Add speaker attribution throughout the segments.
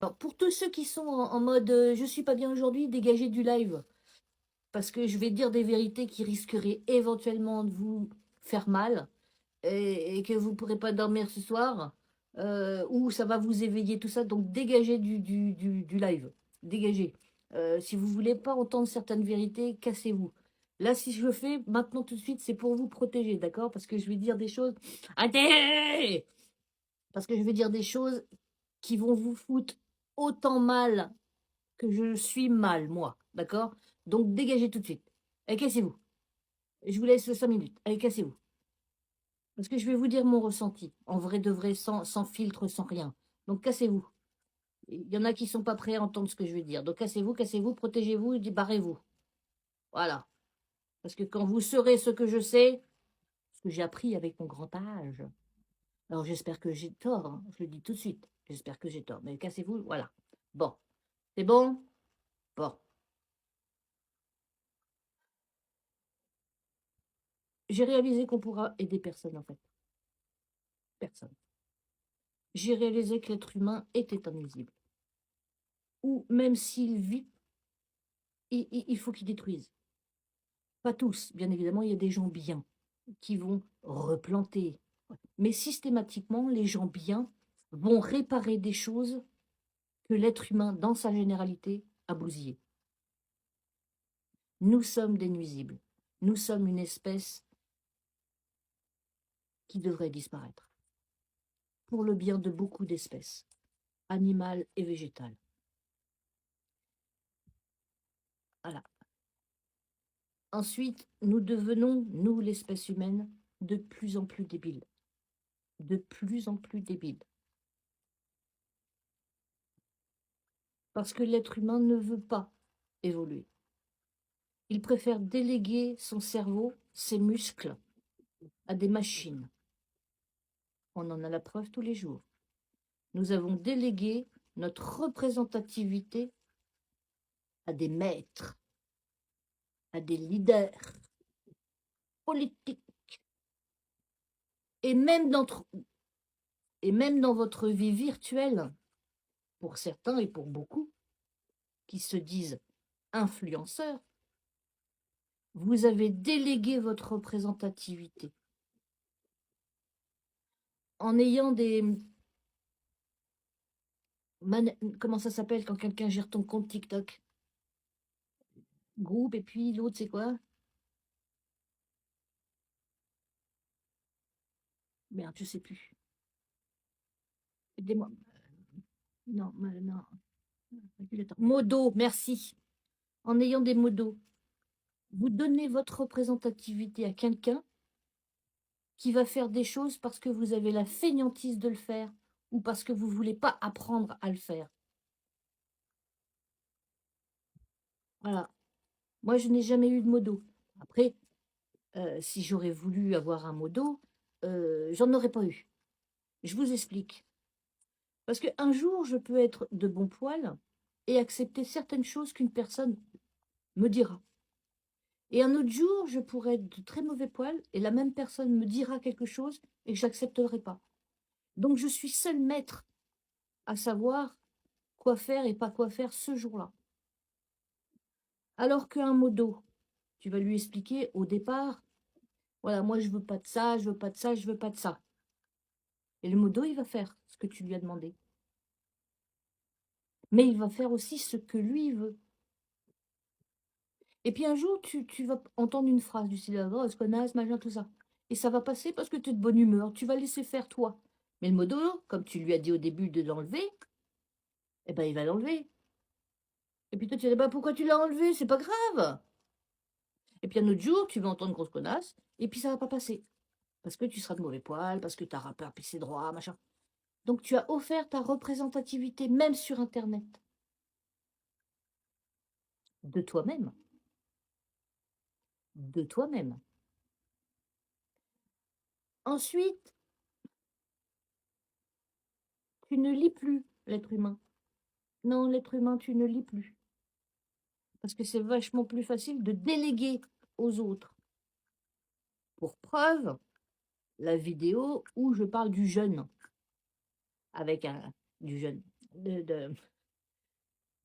Speaker 1: Alors, pour tous ceux qui sont en mode je suis pas bien aujourd'hui, dégagez du live. Parce que je vais dire des vérités qui risqueraient éventuellement de vous faire mal et que vous ne pourrez pas dormir ce soir, ou ça va vous éveiller, tout ça. Donc dégagez du live. Dégagez. Si vous ne voulez pas entendre certaines vérités, cassez-vous. Là, si je le fais maintenant tout de suite, c'est pour vous protéger, d'accord? Parce que je vais dire des choses. Arrêtez! Parce que je vais dire des choses qui vont vous foutre autant mal que je suis mal, moi, d'accord? Donc dégagez tout de suite. Allez, cassez-vous. Je vous laisse 5 minutes. Allez, cassez-vous. Parce que je vais vous dire mon ressenti, en vrai de vrai, sans filtre, sans rien. Donc cassez-vous. Il y en a qui ne sont pas prêts à entendre ce que je vais dire. Donc cassez-vous, protégez-vous et barrez-vous. Voilà. Parce que quand vous saurez ce que je sais, ce que j'ai appris avec mon grand âge, alors j'espère que j'ai tort, hein, je le dis tout de suite. J'espère que j'ai tort. Mais cassez-vous, voilà. Bon. C'est bon? Bon. J'ai réalisé qu'on pourra aider personne, en fait. Personne. J'ai réalisé que l'être humain était un nuisible. Ou même s'il vit, il faut qu'il détruise. Pas tous, bien évidemment, il y a des gens bien qui vont replanter. Mais systématiquement, les gens bien vont réparer des choses que l'être humain, dans sa généralité, a bousillées. Nous sommes des nuisibles. Nous sommes une espèce qui devrait disparaître. Pour le bien de beaucoup d'espèces, animales et végétales. Voilà. Ensuite, nous devenons, nous, l'espèce humaine, de plus en plus débiles. De plus en plus débiles. Parce que l'être humain ne veut pas évoluer. Il préfère déléguer son cerveau, ses muscles, à des machines. On en a la preuve tous les jours. Nous avons délégué notre représentativité à des maîtres, à des leaders politiques. Et même dans votre vie virtuelle, pour certains et pour beaucoup, qui se disent influenceurs, vous avez délégué votre représentativité en ayant des... Comment ça s'appelle quand quelqu'un gère ton compte TikTok? Groupe, et puis l'autre, c'est quoi? Merde, je sais plus. Aidez-moi. Non, non. Modo, merci. En ayant des modos, vous donnez votre représentativité à quelqu'un qui va faire des choses parce que vous avez la fainéantise de le faire ou parce que vous ne voulez pas apprendre à le faire. Voilà. Moi, je n'ai jamais eu de modo. Après, si j'aurais voulu avoir un modo, j'en aurais pas eu. Je vous explique. Parce qu'un jour, je peux être de bon poil et accepter certaines choses qu'une personne me dira. Et un autre jour, je pourrais être de très mauvais poil et la même personne me dira quelque chose et que je n'accepterai pas. Donc, je suis seule maître à savoir quoi faire et pas quoi faire ce jour-là. Alors qu'un modo, tu vas lui expliquer au départ, voilà, moi je veux pas de ça, je veux pas de ça, je veux pas de ça. Et le modo, il va faire ce que tu lui as demandé. Mais il va faire aussi ce que lui veut. Et puis un jour, tu vas entendre une phrase du style oh, ce connasse, machin, tout ça. Et ça va passer parce que tu es de bonne humeur. Tu vas laisser faire toi. Mais le modo, comme tu lui as dit au début de l'enlever, eh ben il va l'enlever. Et puis toi, tu vas dire bah, pourquoi tu l'as enlevé? C'est pas grave. Et puis un autre jour, tu vas entendre grosse connasse, et puis ça va pas passer. Parce que tu seras de mauvais poil, parce que tu n'auras pas pissé droit, machin. Donc tu as offert ta représentativité, même sur Internet, de toi-même. De toi-même. Ensuite, tu ne lis plus l'être humain. Non, l'être humain, tu ne lis plus. Parce que c'est vachement plus facile de déléguer aux autres. Pour preuve, la vidéo où je parle du jeûne. Avec du jeûne.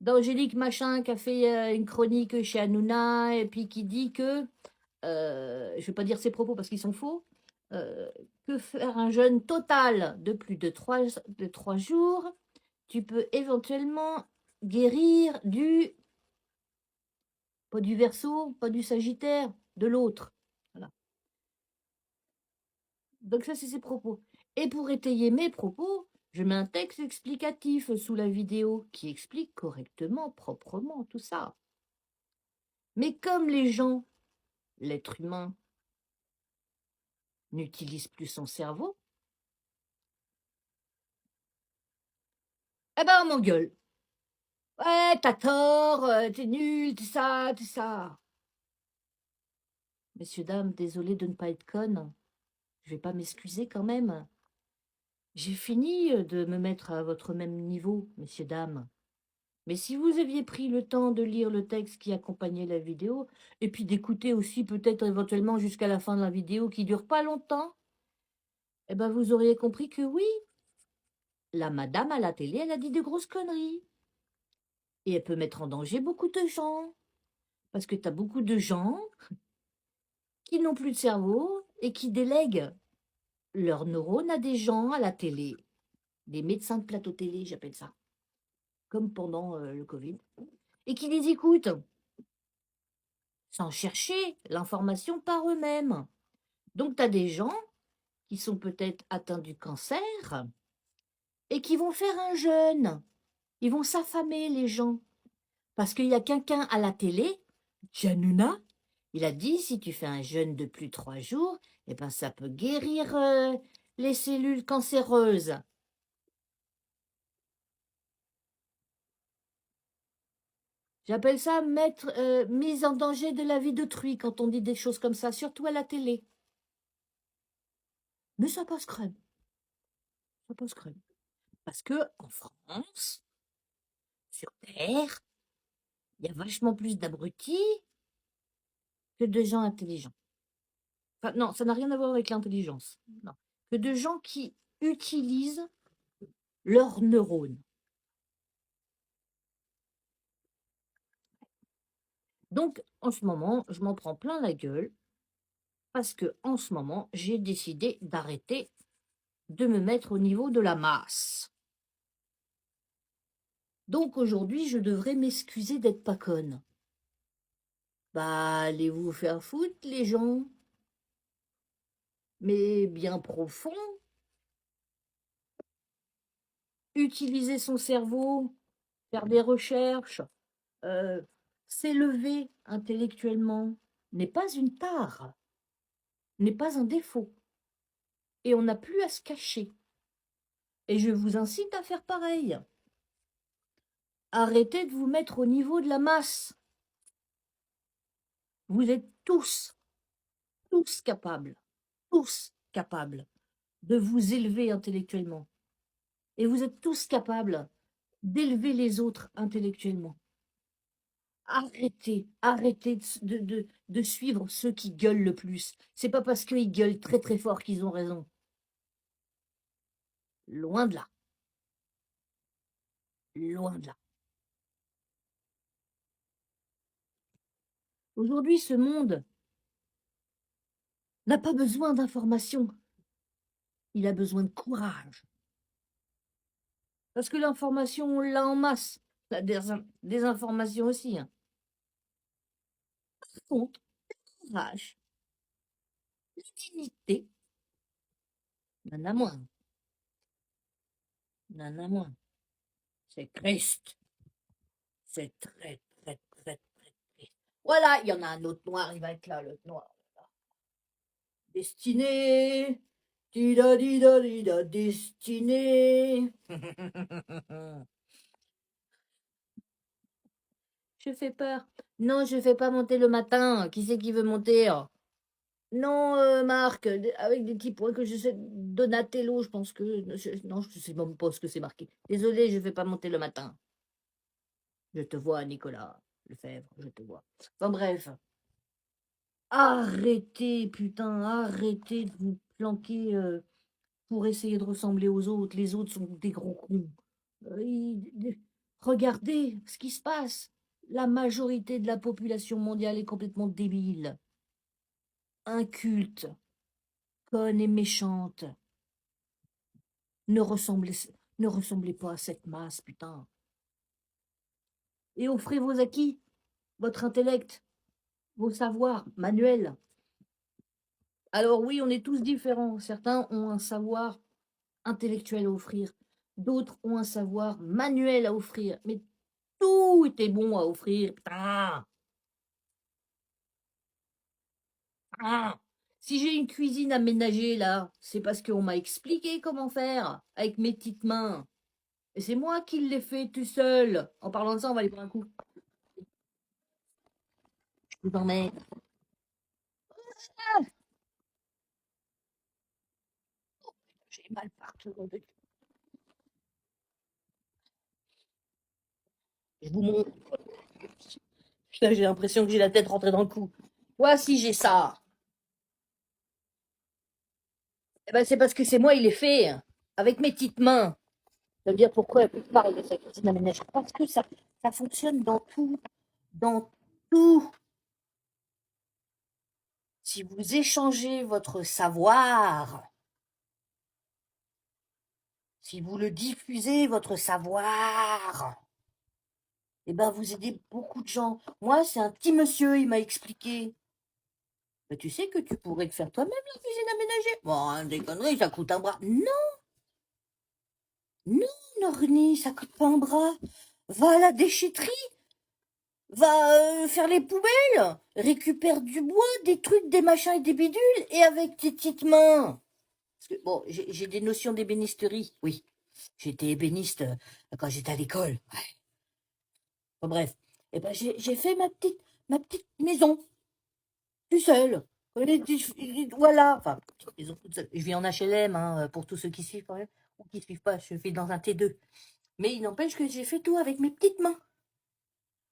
Speaker 1: d'Angélique Machin qui a fait une chronique chez Hanouna et puis qui dit que, je ne vais pas dire ses propos parce qu'ils sont faux, euh, que faire un jeûne total de plus de 3 jours, tu peux éventuellement guérir pas du Verseau, pas du Sagittaire, de l'autre. Voilà. Donc ça, c'est ses propos. Et pour étayer mes propos, je mets un texte explicatif sous la vidéo qui explique correctement, proprement tout ça. Mais comme les gens, l'être humain, n'utilise plus son cerveau, eh ben on m'engueule. Ouais, t'as tort, t'es nul, t'es ça, t'es ça. Messieurs, dames, désolé de ne pas être conne. Je vais pas m'excuser quand même. J'ai fini de me mettre à votre même niveau, messieurs, dames. Mais si vous aviez pris le temps de lire le texte qui accompagnait la vidéo, et puis d'écouter aussi peut-être éventuellement jusqu'à la fin de la vidéo qui dure pas longtemps, eh ben vous auriez compris que oui, la madame à la télé, elle a dit de grosses conneries. Et elle peut mettre en danger beaucoup de gens. Parce que tu as beaucoup de gens qui n'ont plus de cerveau et qui délèguent leurs neurones à des gens à la télé. Des médecins de plateau télé, j'appelle ça. Comme pendant le Covid. Et qui les écoutent sans chercher l'information par eux-mêmes. Donc, tu as des gens qui sont peut-être atteints du cancer et qui vont faire un jeûne. Ils vont s'affamer, les gens. Parce qu'il y a quelqu'un à la télé, Hanouna, il a dit, si tu fais un jeûne de plus de 3 jours, eh ben, ça peut guérir les cellules cancéreuses. J'appelle ça mise en danger de la vie d'autrui quand on dit des choses comme ça, surtout à la télé. Mais ça passe crème. Ça passe crème. Parce que en France, sur Terre, il y a vachement plus d'abrutis que de gens intelligents. Enfin, non, ça n'a rien à voir avec l'intelligence. Non. Que de gens qui utilisent leurs neurones. Donc, en ce moment, je m'en prends plein la gueule parce que, en ce moment, j'ai décidé d'arrêter de me mettre au niveau de la masse. Donc, aujourd'hui, je devrais m'excuser d'être pas conne. Bah, allez vous faire foutre, les gens. Mais bien profond, utiliser son cerveau, faire des recherches, euh, s'élever intellectuellement, n'est pas une tare, n'est pas un défaut. Et on n'a plus à se cacher. Et je vous incite à faire pareil. Arrêtez de vous mettre au niveau de la masse. Vous êtes tous tous capables de vous élever intellectuellement. Et vous êtes tous capables d'élever les autres intellectuellement. Arrêtez de suivre ceux qui gueulent le plus. C'est pas parce qu'ils gueulent très très fort qu'ils ont raison. Loin de là. Loin de là. Aujourd'hui, ce monde n'a pas besoin d'informations. Il a besoin de courage. Parce que l'information, on l'a en masse. La désinformation aussi. Hein. Par contre, le courage, la dignité, n'en a moins. N'en a moins. C'est triste. C'est très, très, très, très triste. Voilà, il y en a un autre noir, il va être là, l'autre noir. Destiné. Dida, dida, dida, destiné. Je fais peur. Non, je ne fais pas monter le matin. Qui c'est qui veut monter? Non, Marc, avec des petits points que je sais. Donatello, je pense que. Non, je ne sais même pas ce que c'est marqué. Désolé, je ne vais pas monter le matin. Je te vois, Nicolas Lefebvre, je te vois. Enfin bref. Arrêtez, putain, arrêtez de vous planquer pour essayer de ressembler aux autres. Les autres sont des gros cons. Regardez ce qui se passe. La majorité de la population mondiale est complètement débile, inculte, conne et méchante. Ne ressemblez pas à cette masse, putain. Et offrez vos acquis, votre intellect, vos savoirs manuels. Alors oui, on est tous différents. Certains ont un savoir intellectuel à offrir, d'autres ont un savoir manuel à offrir. Mais tout était bon à offrir, putain. Ah, si j'ai une cuisine aménagée là, c'est parce qu'on m'a expliqué comment faire avec mes petites mains. Et c'est moi qui l'ai fait tout seul. En parlant de ça, on va aller prendre un coup. Je vous emmène. Ah, j'ai mal partout. Je vous montre. Putain, j'ai l'impression que j'ai la tête rentrée dans le cou. Voici, j'ai ça. Eh ben, c'est parce que c'est moi, il est fait. Avec mes petites mains. Ça veut dire pourquoi elle parle de sa cuisine aménagée. Parce que ça fonctionne dans tout. Dans tout. Si vous échangez votre savoir, si vous le diffusez, votre savoir, eh ben vous aidez beaucoup de gens. Moi, c'est un petit monsieur, il m'a expliqué. Mais tu sais que tu pourrais te faire toi-même la cuisine aménagée. Bon, des conneries, ça coûte un bras. Non, non, Norni, ça coûte pas un bras. Va à la déchetterie, va faire les poubelles, récupère du bois, des trucs, des machins et des bidules, et avec tes petites mains. Parce que, bon, j'ai des notions d'ébénisterie, oui. J'étais ébéniste quand j'étais à l'école. Ouais. Bon, bref. Et ben, j'ai fait ma petite maison, tout seul. Voilà. Enfin, maison toute seule. Je vis en HLM, hein, pour tous ceux qui suivent quand même. Ou qui suivent pas, je vis dans un T2. Mais il n'empêche que j'ai fait tout avec mes petites mains.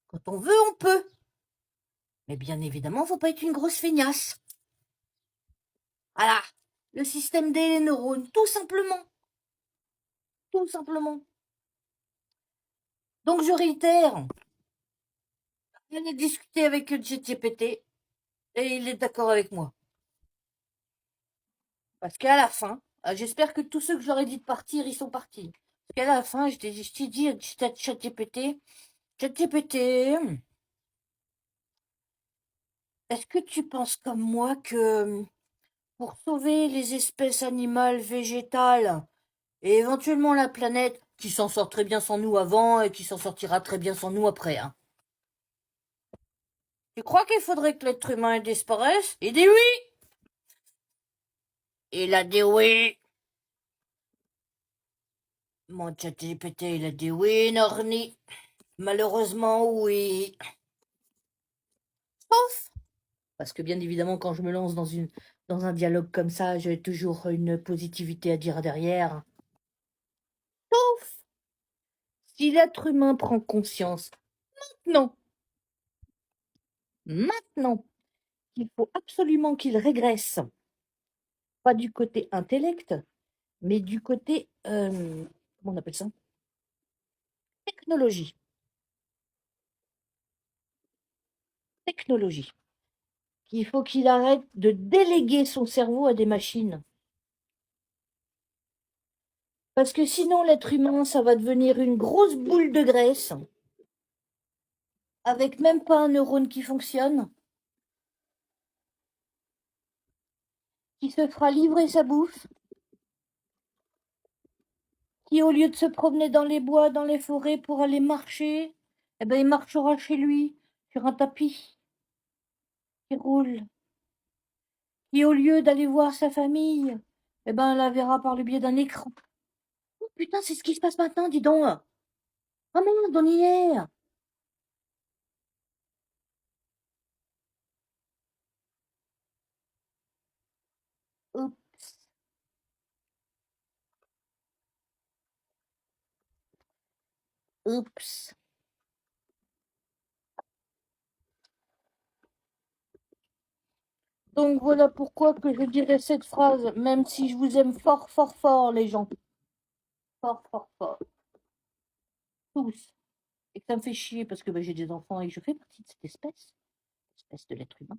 Speaker 1: Quand on veut, on peut. Mais bien évidemment, faut pas être une grosse feignasse. Voilà. Le système des neurones, tout simplement. Tout simplement. Donc, je réitère. J'en ai discuté avec ChatGPT et il est d'accord avec moi. Parce qu'à la fin, j'espère que tous ceux que j'aurais dit de partir, ils sont partis. Parce qu'à la fin, je t'ai dit à ChatGPT, est-ce que tu penses comme moi que pour sauver les espèces animales, végétales et éventuellement la planète, qui s'en sort très bien sans nous avant et qui s'en sortira très bien sans nous après, hein, tu crois qu'il faudrait que l'être humain disparaisse? Il dit oui! Il a dit oui! Mon ChatGPT, il a dit oui, Norni. Malheureusement, oui. Sauf, parce que bien évidemment, quand je me lance dans un dialogue comme ça, j'ai toujours une positivité à dire derrière. Sauf si l'être humain prend conscience, non, maintenant, qu'il faut absolument qu'il régresse, pas du côté intellect, mais du côté, comment on appelle ça? Technologie. Technologie. Il faut qu'il arrête de déléguer son cerveau à des machines. Parce que sinon, l'être humain, ça va devenir une grosse boule de graisse, avec même pas un neurone qui fonctionne, qui se fera livrer sa bouffe, qui, au lieu de se promener dans les bois, dans les forêts pour aller marcher, eh ben, il marchera chez lui, sur un tapis qui roule, qui, au lieu d'aller voir sa famille, eh ben, la verra par le biais d'un écran. Oh putain, c'est ce qui se passe maintenant, dis donc. Oh merde, on y est. Oups. Oups. Donc voilà pourquoi que je dirais cette phrase, même si je vous aime fort, fort, fort, les gens. Fort, fort, fort. tous. Et que ça me fait chier parce que bah, j'ai des enfants et que je fais partie de cette espèce de l'être humain.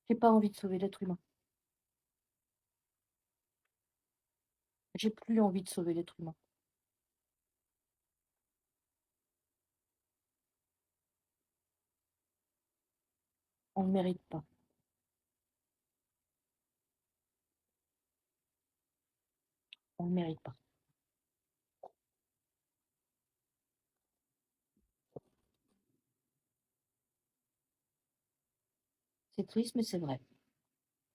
Speaker 1: J'ai pas envie de sauver l'être humain. J'ai plus envie de sauver l'être humain. On ne mérite pas. On ne mérite pas. C'est triste, mais c'est vrai.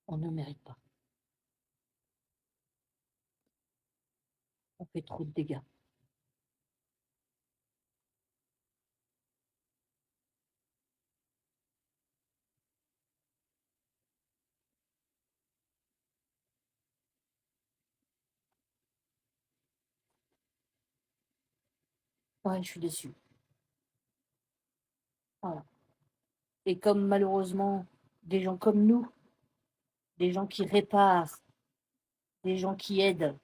Speaker 1: On ne mérite pas. On fait trop de dégâts. Ouais, je suis déçue. Voilà. Et comme malheureusement, des gens comme nous, des gens qui réparent, des gens qui aident,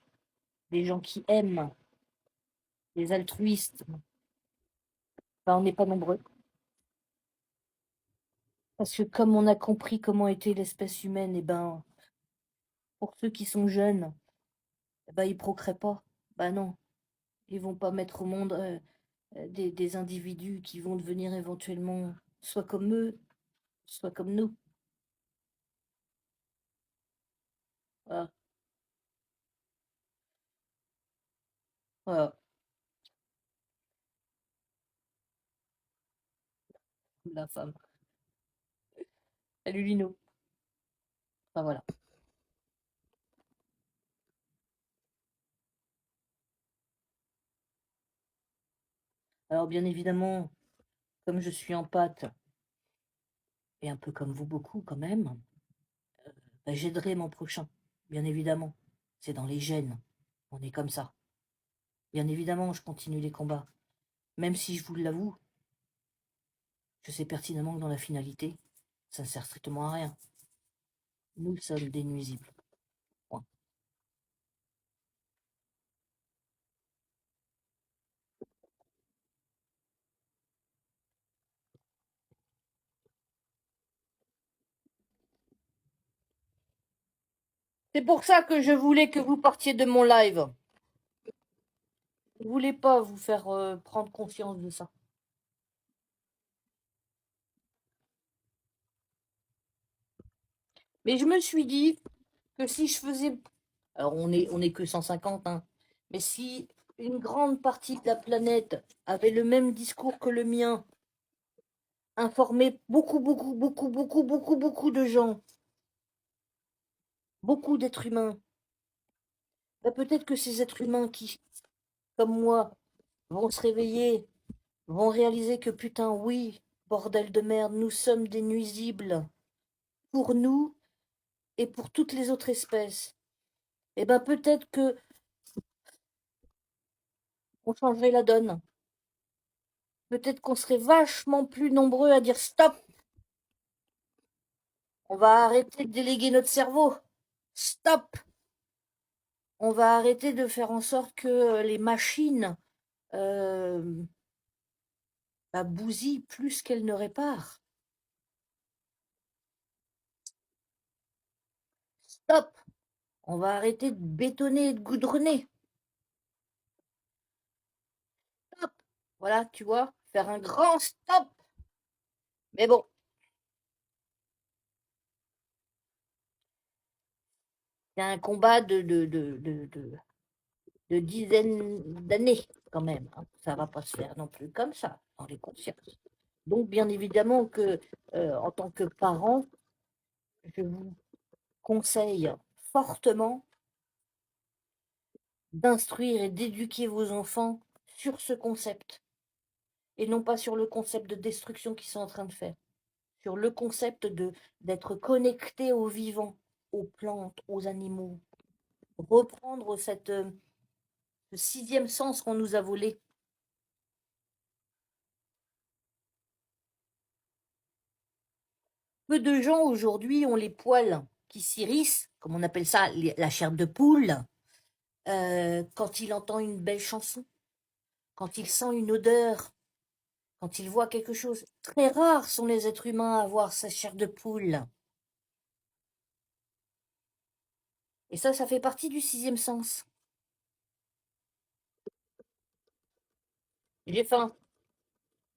Speaker 1: des gens qui aiment, des altruistes, ben, on n'est pas nombreux. Parce que comme on a compris comment était l'espèce humaine, et ben, pour ceux qui sont jeunes, eh ben, ils procréent pas. Ben non, ils vont pas mettre au monde des individus qui vont devenir éventuellement soit comme eux, soit comme nous. Voilà. Voilà. La femme. Salut Lino. Enfin voilà. Alors bien évidemment, comme je suis en pâte, et un peu comme vous beaucoup quand même, ben, j'aiderai mon prochain, bien évidemment. C'est dans les gènes. On est comme ça. Bien évidemment, je continue les combats. Même si je vous l'avoue, je sais pertinemment que dans la finalité, ça ne sert strictement à rien. Nous sommes des nuisibles. Point. C'est pour ça que je voulais que vous partiez de mon live. Je voulais pas vous faire prendre conscience de ça. Mais je me suis dit que si je faisais... Alors on est que 150, hein. Mais si une grande partie de la planète avait le même discours que le mien, informait beaucoup de gens, beaucoup d'êtres humains, ben peut-être que ces êtres humains qui, comme moi, vont se réveiller, vont réaliser que putain, oui, bordel de merde, nous sommes des nuisibles pour nous et pour toutes les autres espèces. Et ben peut-être que on changerait la donne. Peut-être qu'on serait vachement plus nombreux à dire stop, on va arrêter de déléguer notre cerveau. Stop, on va arrêter de faire en sorte que les machines euh, bah, bousillent plus qu'elles ne réparent. Stop, on va arrêter de bétonner et de goudronner. Stop, voilà, tu vois, faire un grand stop. Mais bon, c'est un combat de dizaines d'années quand même, hein. Ça va pas se faire non plus comme ça, dans les consciences. Donc, bien évidemment que, en tant que parent, je vous conseille fortement d'instruire et d'éduquer vos enfants sur ce concept, et non pas sur le concept de destruction qu'ils sont en train de faire, sur le concept d'être connecté aux vivants, aux plantes, aux animaux, reprendre ce sixième sens qu'on nous a volé. Peu de gens aujourd'hui ont les poils qui s'irrissent, comme on appelle ça, la chair de poule, quand il entend une belle chanson. quand il sent une odeur, quand il voit quelque chose. Très rares sont les êtres humains à avoir sa chair de poule. Et ça fait partie du sixième sens. J'ai faim.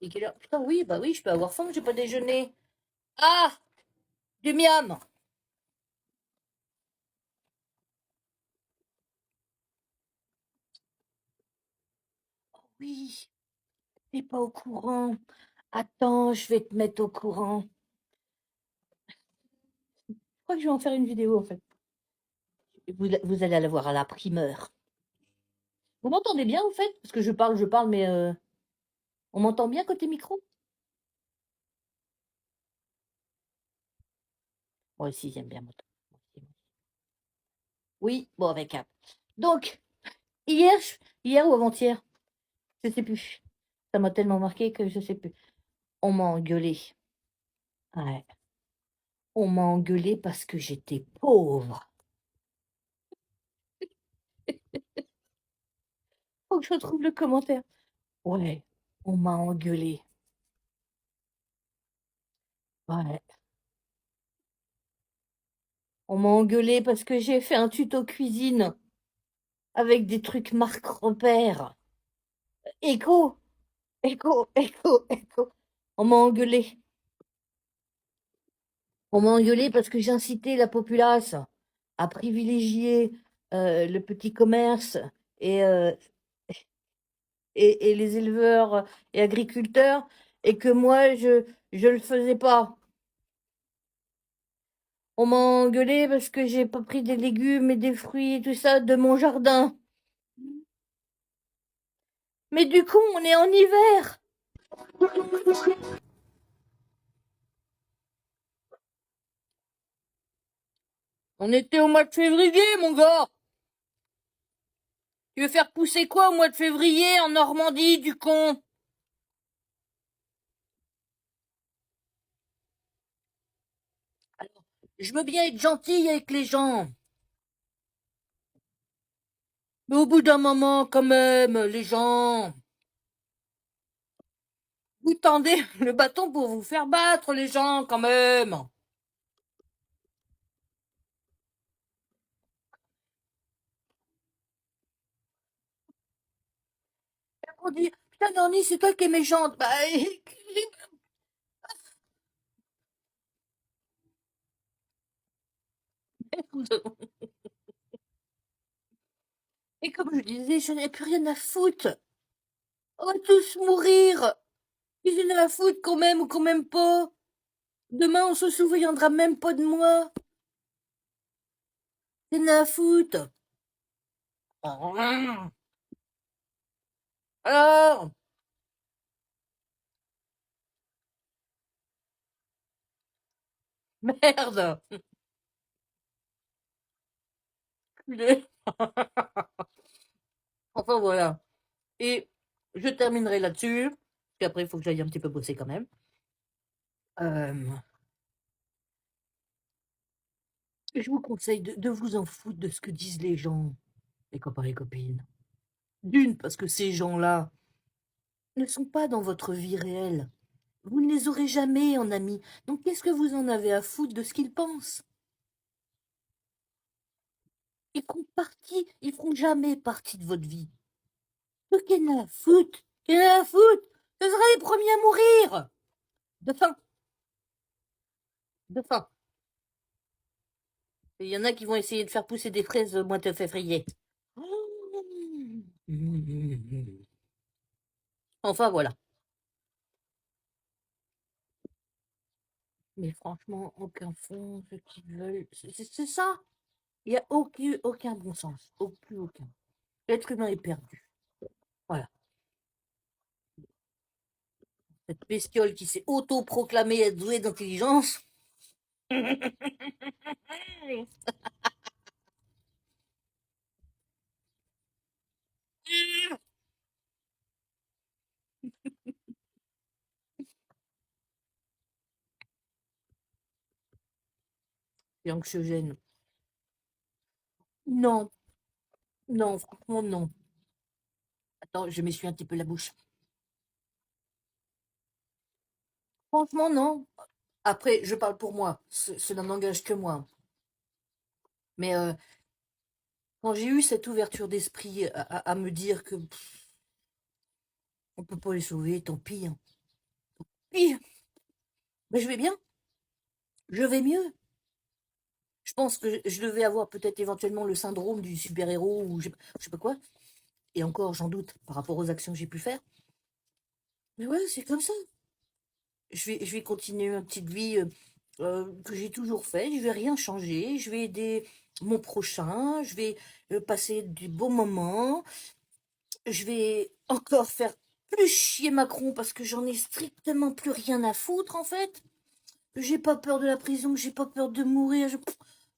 Speaker 1: Et quelle heure? Putain, oui, bah oui, je peux avoir faim, j'ai pas déjeuné. Ah! Du miam! Oui, t'es pas au courant. Attends, je vais te mettre au courant. Je crois que je vais en faire une vidéo, en fait. Vous allez la voir à la primeur. Vous m'entendez bien, en fait? Parce que je parle, mais on m'entend bien côté micro? Moi aussi, j'aime bien m'entendre. Oui, bon, avec un. Donc, hier, hier ou avant-hier, je sais plus. Ça m'a tellement marqué que je sais plus. On m'a engueulé. Ouais. On m'a engueulé parce que j'étais pauvre. Faut que je retrouve le commentaire. Ouais, on m'a engueulé. Ouais. On m'a engueulé parce que j'ai fait un tuto cuisine avec des trucs marque repère. Écho, écho, écho, écho. On m'a engueulé. On m'a engueulé parce que j'incitais la populace à privilégier le petit commerce et, euh, et les éleveurs et agriculteurs et que moi, je le faisais pas. On m'a engueulé parce que j'ai pas pris des légumes et des fruits et tout ça de mon jardin. Mais du coup, on est en hiver. On était au mois de février, mon gars. Tu veux faire pousser quoi au mois de février en Normandie, du con? Alors, je veux bien être gentille avec les gens. Mais au bout d'un moment, quand même, les gens, vous tendez le bâton pour vous faire battre, les gens, quand même. On dit, putain, Norni, c'est toi qui es méchante. Bah, et comme je disais, je n'ai plus rien à foutre. On va tous mourir. Ils en ont à foutre qu'on m'aime ou qu'on m'aime pas. Demain, on se souviendra même pas de moi. Ils en ont à foutre. Alors, merde. Enfin, voilà. Et je terminerai là-dessus. Puis après, il faut que j'aille un petit peu bosser quand même. Euh, je vous conseille de vous en foutre de ce que disent les gens, les copains et copines. D'une, parce que ces gens-là ne sont pas dans votre vie réelle. Vous ne les aurez jamais en amis. Donc qu'est-ce que vous en avez à foutre de ce qu'ils pensent? Ils feront jamais partie de votre vie. Donc qu'est-ce qu'il y en a à foutre? Qu'est-ce qu'il y en a à foutre? Ce sera les premiers à mourir! De faim. De faim. Et il y en a qui vont essayer de faire pousser des fraises au mois de février. Enfin voilà. Mais franchement, aucun fond, ceux qui veulent. C'est ça. Il n'y a aucun bon sens. Plus aucun. L'être humain est perdu. Voilà. Cette bestiole qui s'est autoproclamée être douée d'intelligence. Et anxiogène. Non, non, franchement, non. Non, je m'essuie un petit peu la bouche. Franchement, non. Après, je parle pour moi, cela n'engage que moi. Mais quand j'ai eu cette ouverture d'esprit à me dire que on peut pas les sauver, tant pis, hein. Puis, ben, je vais bien, je vais mieux. Je pense que je devais avoir peut-être éventuellement le syndrome du super-héros ou je sais pas quoi. Et encore, j'en doute par rapport aux actions que j'ai pu faire. Mais ouais, c'est comme ça. Je vais continuer ma petite vie que j'ai toujours faite. Je vais rien changer. Je vais aider mon prochain. Je vais passer du beau moment. Je vais encore faire plus chier Macron parce que j'en ai strictement plus rien à foutre en fait. J'ai pas peur de la prison, j'ai pas peur de mourir,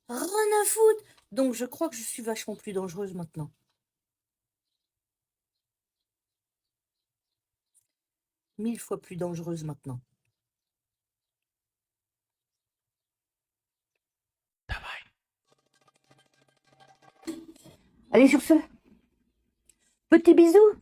Speaker 1: rien à foutre. Donc je crois que je suis vachement plus dangereuse maintenant. 1000 fois plus dangereuse maintenant. Allez sur ce, petit bisou.